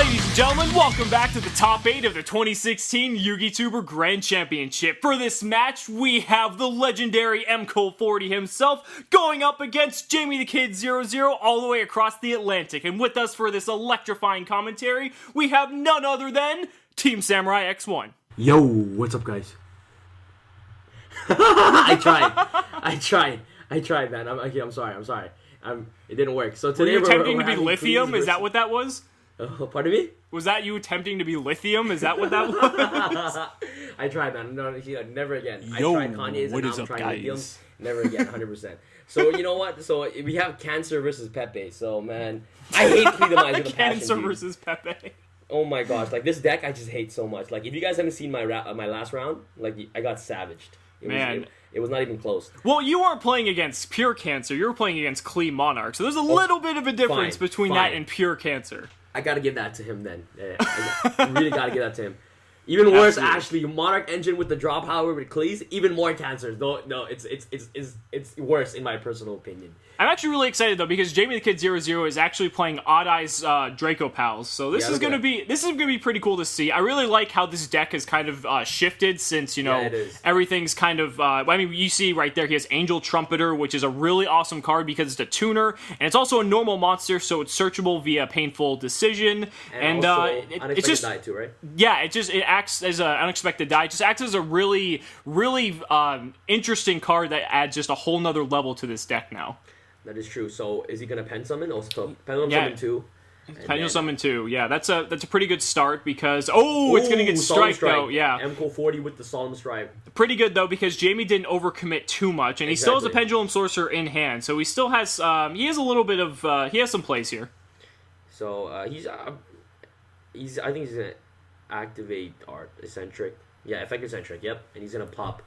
Ladies and gentlemen, welcome back to the top 8 of the 2016 YugiTuber Grand Championship. For this match, we have the legendary Mkohl40 himself going up against JamieTheKid00 all the way across the Atlantic. And with us for this electrifying commentary, we have none other than Team Samurai X1. Yo, what's up, guys? I tried, man. I'm sorry. It didn't work. So today Were you attempting to be lithium? Is that what that was? Pardon me? Was that you attempting to be lithium? Is that what that was? I tried, man. No, never again. Yo, I tried Kanye's what and is now I'm up, trying guys? lithium. Never again, 100%. So, you know what? So, we have Cancer versus Pepe. So, man, I hate Freedomizing with a passion, Cancer dude. versus Pepe. Oh my gosh, like, this deck I just hate so much. Like, if you guys haven't seen my last round, like, I got savaged. It was not even close. Well, you weren't playing against pure Cancer. You were playing against Clee Monarch. So there's a little bit of a difference between that and pure Cancer. I gotta give that to him then. Yeah, I really gotta give that to him. Even worse, actually, Monarch Engine with the draw power with Cleese, even more Cancers. No, it's worse in my personal opinion. I'm actually really excited though because JamieTheKid00 is actually playing Odd Eyes Draco Pals, so this is gonna be pretty cool to see. I really like how this deck has kind of shifted since everything's kind of. I mean, you see right there he has Angel Trumpeter, which is a really awesome card because it's a tuner and it's also a normal monster, so it's searchable via painful decision and it's just die too, right? Yeah, it acts as an unexpected die. It just acts as a really interesting card that adds just a whole nother level to this deck now. That is true. So, is he gonna pen summon? Also, summon 2. Pendulum Summon 2. Yeah, that's a pretty good start because it's gonna get strike though. Yeah, Mkohl40 with the Solemn Strike. Pretty good though because Jamie didn't overcommit too much, and he still has a Pendulum Sorcerer in hand, so he still has he has a little bit of he has some plays here. So I think he's gonna activate Art Eccentric. Yeah, Effect Eccentric. Yep, and he's gonna pop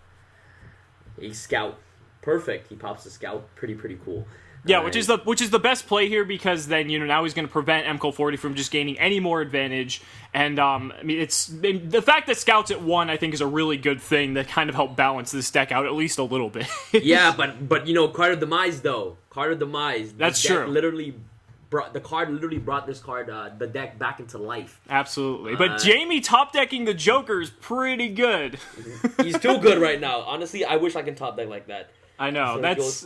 a Scout. Perfect. He pops the Scout. Pretty cool. Yeah, which is the best play here because then now he's going to prevent Mkohl40 from just gaining any more advantage, and I mean the fact that Scout's at 1 I think is a really good thing that kind of helped balance this deck out at least a little bit. Yeah, but Card of Demise though. Card of Demise. That's true. The card literally brought this card, the deck back into life. Absolutely. But Jamie top decking the Joker is pretty good. He's too good right now. Honestly, I wish I could top deck like that. I know.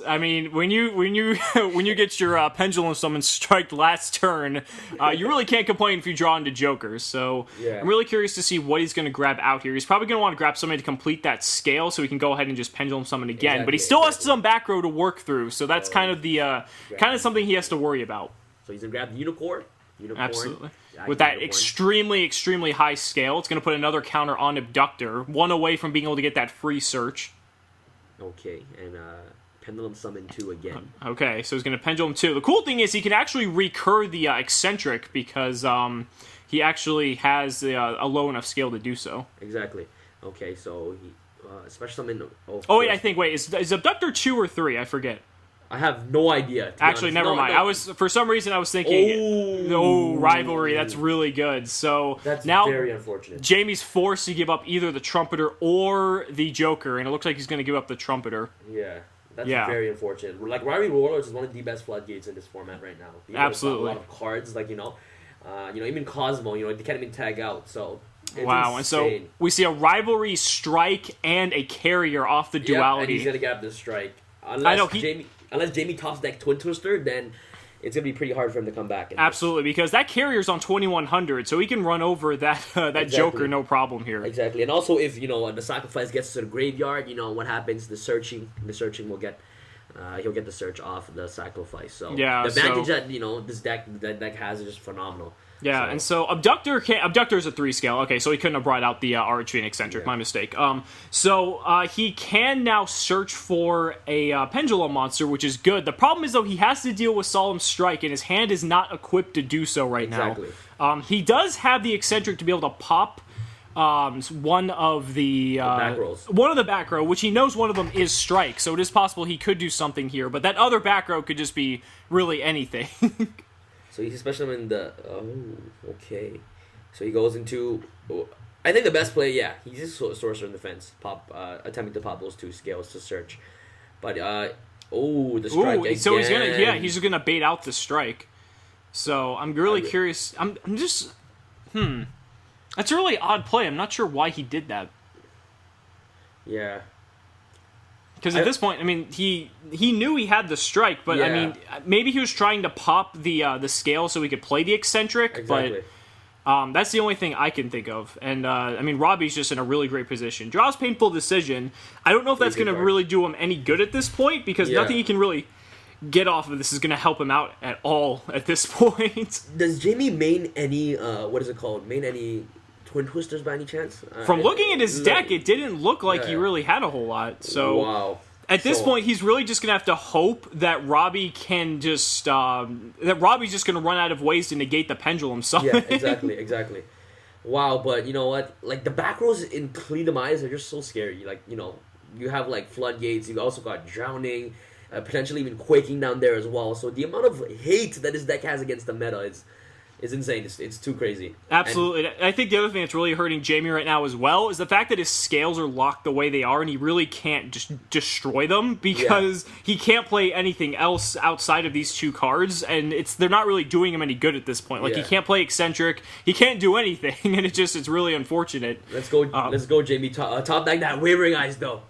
I mean, when you get your Pendulum Summon striked last turn, you really can't complain if you draw into Jokers. So yeah. I'm really curious to see what he's going to grab out here. He's probably going to want to grab somebody to complete that scale so he can go ahead and just Pendulum Summon again. Exactly, but he still has some back row to work through, so that's kind of something he has to worry about. So he's going to grab the Unicorn. Absolutely. With that extremely high scale, it's going to put another counter on Abductor, 1 away from being able to get that free search. Okay, and Pendulum Summon 2 again. Okay, so he's going to Pendulum 2. The cool thing is he can actually recur the Eccentric because he actually has a low enough scale to do so. Exactly. Okay, so he Special Summon... wait, I think, is Abductor 2 or 3? I forget. I have no idea. Actually, never mind. No. For some reason, I was thinking, Rivalry, that's really good. So that's now very unfortunate. Jamie's forced to give up either the Trumpeter or the Joker, and it looks like he's going to give up the Trumpeter. Yeah, that's very unfortunate. Like, Rivalry Warlords is one of the best floodgates in this format right now. Absolutely. A lot of cards, like, even Cosmo, they can't even tag out, so... Wow, and so we see a Rivalry Strike and a Carrier off the Duality. And he's going to grab the Strike. Unless Jamie tops deck Twin Twister, then it's going to be pretty hard for him to come back. Absolutely, because that Carrier's on 2100, so he can run over that Joker no problem here. Exactly, and also if, the Sacrifice gets to the graveyard, what happens? The searching will get... he'll get the search off the Sacrifice. So the advantage that, this deck has is just phenomenal. Yeah, and so Abductor's a 3 scale. Okay, so he couldn't have brought out the Archery and Eccentric. My mistake. So he can now search for a Pendulum monster, which is good. The problem is, though, he has to deal with Solemn Strike, and his hand is not equipped to do so right now. He does have the Eccentric to be able to pop one of the back row, which he knows one of them is Strike, so it is possible he could do something here, but that other back row could just be really anything. So he's especially in the... Oh, okay. So he goes into... I think the best play, he's just Sorcerer in defense. Attempting to pop those 2 scales to search. But, the Strike again. So he's gonna bait out the Strike. So I'm really curious. That's a really odd play. I'm not sure why he did that. Yeah. Because at this point, I mean, he knew he had the strike, but I mean, maybe he was trying to pop the scale so he could play the eccentric. Exactly. But that's the only thing I can think of. And I mean, Robbie's just in a really great position. Draws painful decision. I don't know if that's going to really do him any good at this point because nothing he can really get off of this is going to help him out at all at this point. Does Jamie main any what is it called? Main any Twin Twisters by any chance? From looking at his deck, it didn't look like he really had a whole lot. So at this point, he's really just going to have to hope that Robbie can just that Robbie's just going to run out of ways to negate the pendulum summon. Yeah, exactly. Wow, but you know what? Like the back rows in Clean Demise are just so scary. Like, you know, you have like Floodgates, you also got Drowning, potentially even Quaking down there as well. So the amount of hate that his deck has against the meta is insane. It's too crazy. Absolutely. And I think the other thing that's really hurting Jamie right now as well is the fact that his scales are locked the way they are, and he really can't just destroy them because he can't play anything else outside of these two cards, and they're not really doing him any good at this point. Like he can't play eccentric, he can't do anything, and it's really unfortunate. Let's go, Jamie. Top deck that Wavering Eyes though.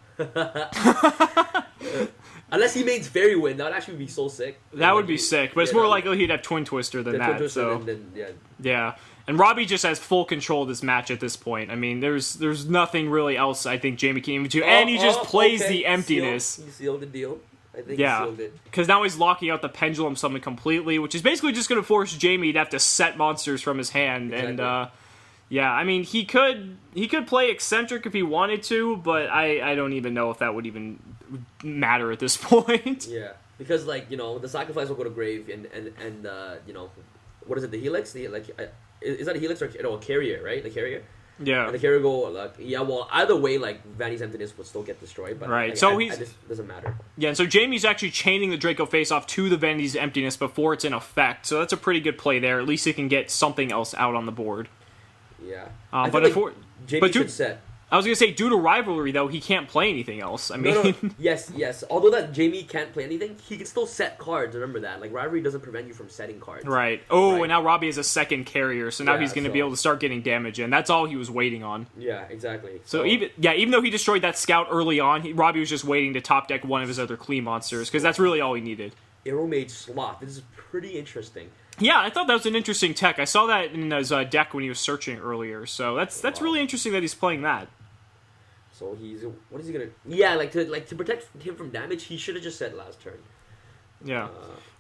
Unless he mains Fairy Wind, that would actually be so sick. That would be sick, but it's more likely he'd have Twin Twister than that. Yeah. And Robbie just has full control of this match at this point. I mean, there's nothing really else I think Jamie can even do, and he just plays the emptiness. He sealed the deal. I think he sealed it. Because now he's locking out the pendulum summon completely, which is basically just going to force Jamie to have to set monsters from his hand. Exactly. And yeah, I mean, he could play eccentric if he wanted to, but I don't even know if that would even matter at this point. Yeah, because like, you know, the sacrifice will go to grave, and you know, what is it? The Helix? Is that a Helix or a carrier? Right, the carrier. Yeah, and the carrier go like well, either way, like Vanny's Emptiness would still get destroyed, but right. So it doesn't matter. Yeah, and so Jamie's actually chaining the Draco face-off to the Vanny's Emptiness before it's in effect, so that's a pretty good play there. At least he can get something else out on the board. Yeah, but Jamie should set. I was going to say, due to rivalry, though, he can't play anything else. I mean... No. Yes. Although that Jamie can't play anything, he can still set cards. Remember that. Like, rivalry doesn't prevent you from setting cards. Right. And now Robbie has a second carrier, so now he's going to be able to start getting damage in. That's all he was waiting on. Yeah, exactly. So even though he destroyed that scout early on, Robbie was just waiting to top deck one of his other Klee monsters, because that's really all he needed. Aeromage Sloth. This is pretty interesting. Yeah, I thought that was an interesting tech. I saw that in his deck when he was searching earlier, so that's really interesting that he's playing that. So what is he gonna? Yeah, to protect him from damage, he should have just said last turn. Yeah.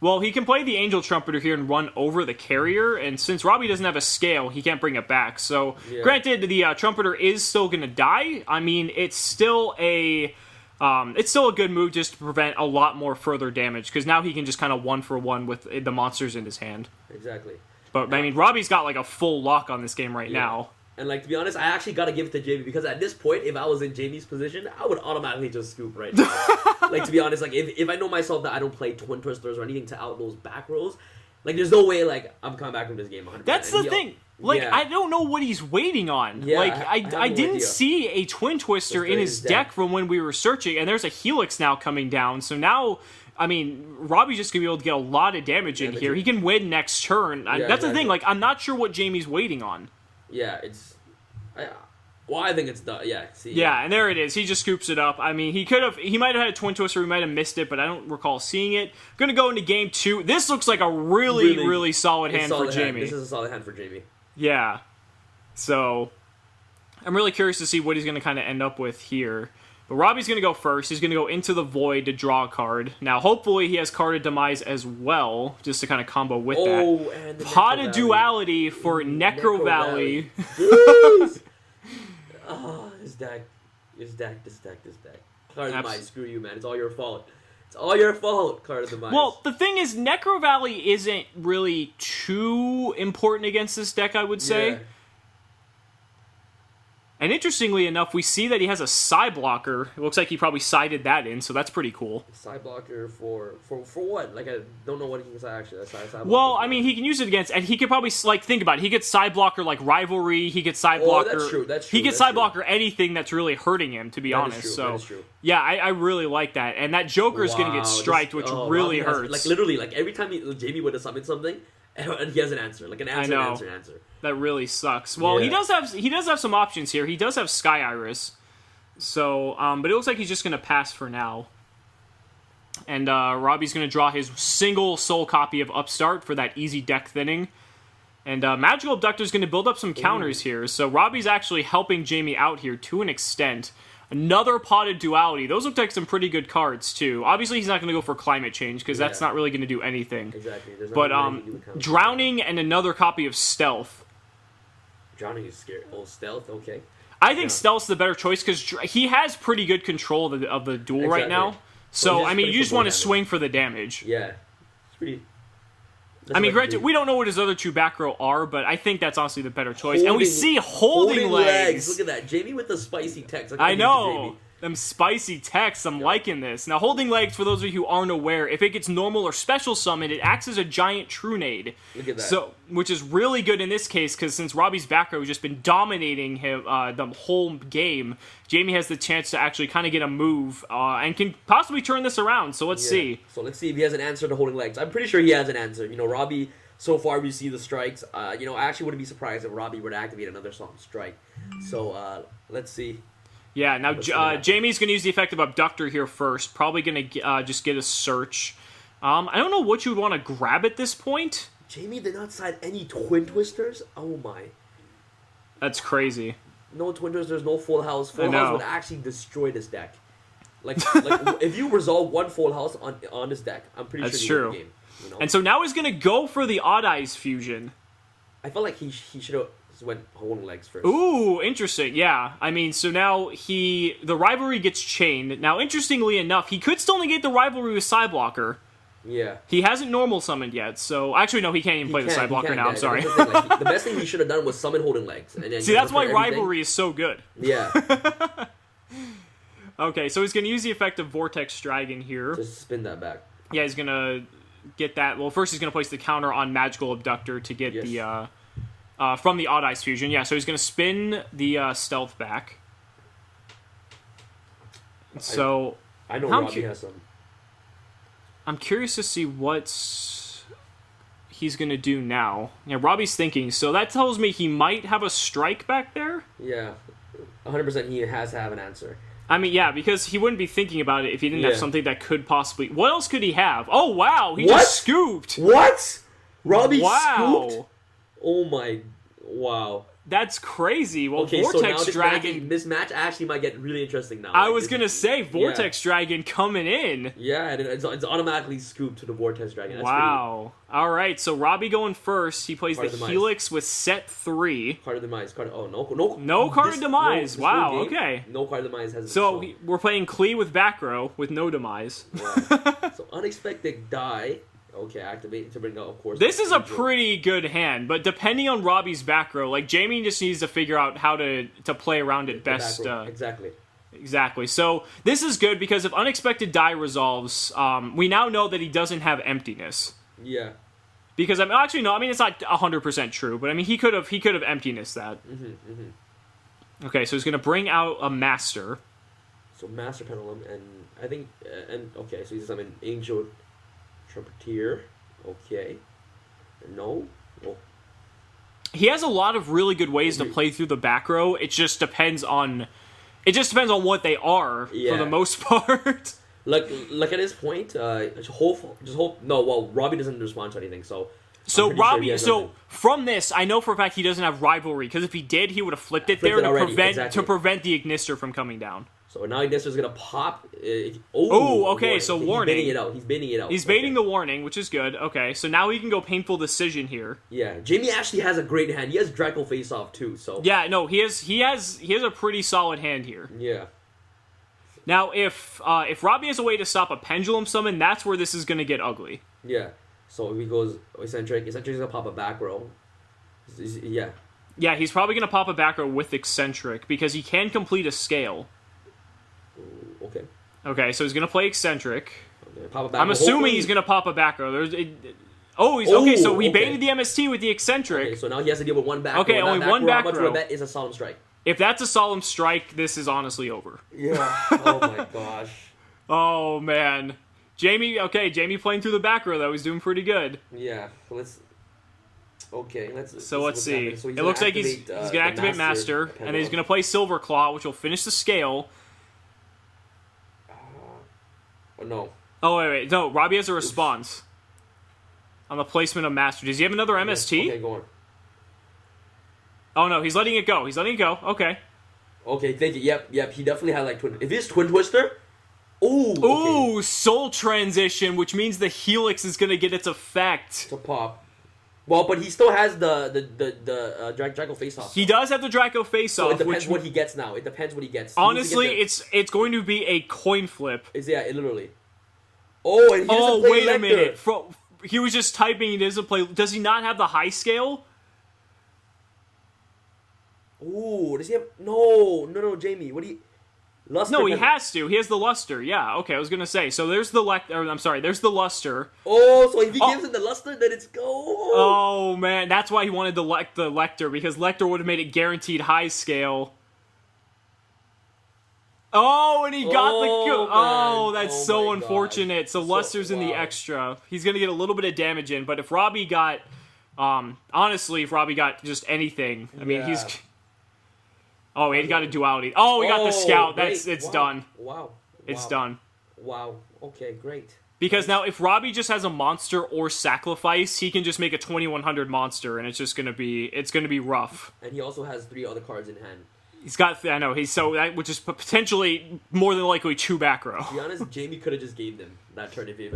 Well, he can play the Angel Trumpeter here and run over the carrier, and since Robbie doesn't have a scale, he can't bring it back. So, granted, the Trumpeter is still gonna die. I mean, it's still a good move just to prevent a lot more further damage, because now he can just kind of 1-for-1 with the monsters in his hand. Exactly. But, I mean, Robbie's got, like, a full lock on this game right now. And, like, to be honest, I actually got to give it to Jamie, because at this point, if I was in Jamie's position, I would automatically just scoop right now. Like, to be honest, like, if I know myself that I don't play Twin Twisters or anything to out those back rolls, like, there's no way, like, I'm coming back from this game 100%. That's the thing. Like, I don't know what he's waiting on. Yeah, like, I didn't see a Twin Twister in his deck from when we were searching, and there's a Helix now coming down, so now... I mean, Robbie's just going to be able to get a lot of damage in here. He can win next turn. That's the thing. Like, I'm not sure what Jamie's waiting on. Yeah, I think it's done. Yeah, see. Yeah, and there it is. He just scoops it up. I mean, he might have had a Twin Twister, he might have missed it, but I don't recall seeing it. Gonna go into game 2. This looks like a really solid hand for Jamie. This is a solid hand for Jamie. Yeah. So, I'm really curious to see what he's gonna kind of end up with here. But Robbie's going to go first. He's going to go into the Void to draw a card. Now, hopefully, he has carded Demise as well, just to kind of combo with that. And Pot of Duality for Necro Valley. This deck. Card of Demise, screw you, man. It's all your fault. It's all your fault, Card of Demise. Well, the thing is, Necro Valley isn't really too important against this deck, I would say. Yeah. And interestingly enough, we see that he has a side blocker. It looks like he probably sided that in, so that's pretty cool. Side blocker for what? Like, I don't know what he can side actually. Side blocker. Well, I mean, he can use it against, and he could probably, like, think about it. He gets side blocker, like, Rivalry. He gets side blocker. That's true. He gets side blocker anything that's really hurting him, to be honest. That is true. Yeah, I really like that. And that Joker is going to get striked, which really hurts. Like, literally, like, every time Jamie would have summoned something, and he has an answer, like an answer, I know. an answer, an answer. That really sucks. Well, he does have some options here. He does have Sky Iris. So, but it looks like he's just gonna pass for now. And Robbie's gonna draw his single soul copy of Upstart for that easy deck thinning. And Magical Abductor's gonna build up some counters here. So Robbie's actually helping Jamie out here to an extent. Another Potted Duality. Those look like some pretty good cards, too. Obviously, he's not going to go for Climate Change, because that's not really going to do anything. Exactly. But Drowning and another copy of Stealth. Drowning is scary. Oh, Stealth? Okay. I think Stealth's the better choice, because he has pretty good control of the duel right now. So, I mean, you just want to swing for the damage. Yeah. It's pretty... I mean, granted, we don't know what his other two back row are, but I think that's honestly the better choice. And we see holding legs. Look at that. Jamie with the spicy text. I know. Them spicy texts. I'm liking this. Now, holding legs, for those of you who aren't aware, if it gets normal or special summoned, it acts as a giant Trunade. Look at that. So, which is really good in this case, because since Robbie's back row has just been dominating him the whole game, Jamie has the chance to actually kind of get a move and can possibly turn this around. So let's see. So let's see if he has an answer to holding legs. I'm pretty sure he has an answer. You know, Robbie, so far we see the strikes. You know, I actually wouldn't be surprised if Robbie were to activate another strike. So let's see. Yeah, now Jamie's going to use the effect of Abductor here first. Probably going to just get a search. I don't know what you would want to grab at this point. Jamie did not side any Twin Twisters? Oh my. That's crazy. No Twin Twisters, no Full House. Full House would actually destroy this deck. Like if you resolve one Full House on this deck, I'm pretty sure you win the game. You know? And so now he's going to go for the Odd Eyes fusion. I felt like he should have went holding legs first. Ooh, interesting. Yeah. I mean, so now the rivalry gets chained. Now, interestingly enough, he could still negate the rivalry with Sideblocker. Yeah. He hasn't normal summoned yet, so... Actually, no, he can't even play the Sideblocker now, I'm sorry. The best thing he should have done was summon holding legs. And then see, that's why rivalry is so good. Yeah. Okay, so he's going to use the effect of Vortex Dragon here. Just spin that back. Yeah, he's going to get that... Well, first he's going to place the counter on Magical Abductor to get the... from the Odd Eyes fusion. Yeah, so he's going to spin the Stealth back. So... I know Robbie has some. I'm curious to see what he's going to do now. Yeah, Robbie's thinking. So that tells me he might have a strike back there? Yeah. 100% he has to have an answer. I mean, yeah, because he wouldn't be thinking about it if he didn't have something that could possibly... What else could he have? Oh, wow! He just scooped! What? Robbie scooped? Oh my... Wow. That's crazy. Well, okay, Vortex so now Dragon... this match actually might get really interesting now. I was going to say, Vortex Dragon coming in. Yeah, and it's automatically scooped to the Vortex Dragon. That's wow. All right, so Robbie going first. He plays the Helix with set 3. Card of Demise. No Card of Demise. Wow, okay. No Card of Demise has so we're playing Klee with back row with no Demise. Wow. So Unexpected Die... Okay, activate to bring out, of course. This is a pretty good hand, but depending on Robbie's back row, like, Jamie just needs to figure out how to play around it best. Exactly. So, this is good, because if Unexpected Die resolves, we now know that he doesn't have Emptiness. Yeah. Because, actually, no, it's not 100% true, but, he could have Emptiness that. Okay, so he's going to bring out a Master. So, Master Pendulum, and I think, okay, so he's summoning Angel... Trumpeteer. Okay. No. Oh. He has a lot of really good ways to play through the back row. It just depends on what they are for the most part. Like at this point, just hope. No, well, Robbie doesn't respond to anything, so. Robbie. So from this, I know for a fact he doesn't have rivalry, because if he did, he would have flipped it there to prevent the Ignister from coming down. So now Ignister's gonna pop. Okay, so warning. He's baiting it out. He's baiting the warning, which is good. Okay, so now he can go Painful Decision here. Yeah, Jamie actually has a great hand. He has Draco Face Off too. So yeah, no, he has a pretty solid hand here. Yeah. Now, if Robbie has a way to stop a Pendulum Summon, that's where this is gonna get ugly. Yeah. So if he goes Eccentric, Eccentric's gonna pop a back row. Yeah. Yeah, he's probably gonna pop a back row with Eccentric because he can complete a scale. Okay. Okay, so he's gonna play Eccentric. Okay, pop a back I'm assuming he's gonna pop a back row. Okay. So he baited the MST with the Eccentric. Okay, so now he has to deal with one back row. Okay, only one back row. How much would I bet is a Solemn Strike? If that's a Solemn Strike, this is honestly over. Yeah. Oh my gosh. Oh man, Jamie playing through the back row though. He's doing pretty good. Yeah. Let's. Okay, let's So this let's is what's see. happening. So It gonna looks like he's activate, gonna activate Master, and then he's gonna play Silver Claw, which will finish the scale. Oh, no. Oh wait, no. Robbie has a response on the placement of Master. Does he have another MST? Okay, go on. Oh no, he's letting it go. He's letting it go. Okay. Okay, thank you. Yep. He definitely had like twin. If it's Twin Twister, ooh. Ooh, Soul Transition, which means the Helix is gonna get its effect. To pop. Well, but he still has the Draco face off. He does have the Draco face So off. it depends what he gets now. It depends what he gets. Honestly, it's going to be a coin flip. It literally. Oh, and he doesn't play wait Lecter. a minute. He was just typing. He doesn't play. Does he not have the high scale? Ooh, does he have? No, Jamie. What do you? Luster No, he has to. He has the luster. Yeah. Okay, I was gonna say. So there's the there's the luster. Oh, so if he gives it the luster, then it's go. Oh man, that's why he wanted the Lecter, because Lecter would have made it guaranteed high scale. Oh, and he got that's so unfortunate. Gosh. So Luster's in the extra. He's gonna get a little bit of damage in, but if Robbie got, honestly, if Robbie got just anything, I mean, he's. Oh, he got a duality. Oh, he got the scout. It's done. Wow. It's done. Wow. Okay, great. Because now, if Robbie just has a monster or sacrifice, he can just make a 2100 monster, and it's just gonna be rough. And he also has 3 other cards in hand. He's got, I know, which is potentially more than likely 2 back row. To be honest, Jamie could have just gave them that turn if he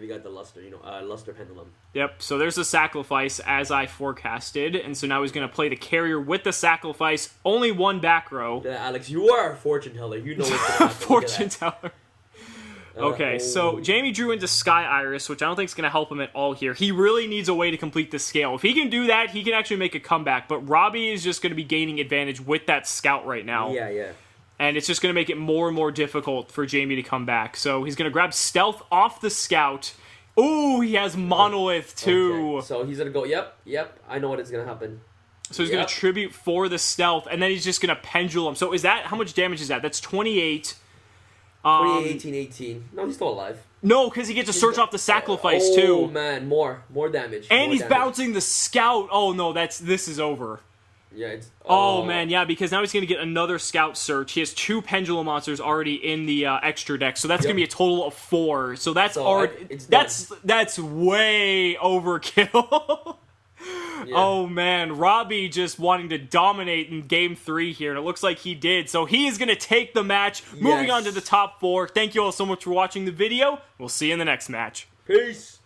got the luster, luster pendulum. Yep, so there's the sacrifice as I forecasted, and so now he's going to play the carrier with the sacrifice, only 1 back row. Yeah, Alex, you are a fortune teller. You know what's going to happen. Fortune teller. Okay, so Jamie drew into Sky Iris, which I don't think is going to help him at all here. He really needs a way to complete the scale. If he can do that, he can actually make a comeback, but Robbie is just going to be gaining advantage with that scout right now. Yeah. And it's just going to make it more and more difficult for Jamie to come back. So he's going to grab Stealth off the scout. Ooh, he has Monolith too. Okay. So he's going to go, yep, I know what is going to happen. So he's going to tribute for the Stealth, and then he's just going to pendulum. So is that, how much damage is that? That's 28. 18. No, he's still alive. No, because he gets to search off the sacrifice too. Oh man, more damage. And he's bouncing the scout. Oh no, this is over. Yeah, it's. Oh man, yeah, because now he's gonna get another scout search. He has 2 pendulum monsters already in the extra deck, so that's gonna be a total of 4. So that's that's way overkill. Yeah. Oh man, Robbie just wanting to dominate in game 3 here, and it looks like he did. So he is going to take the match, moving on to the top 4. Thank you all so much for watching the video. We'll see you in the next match. Peace.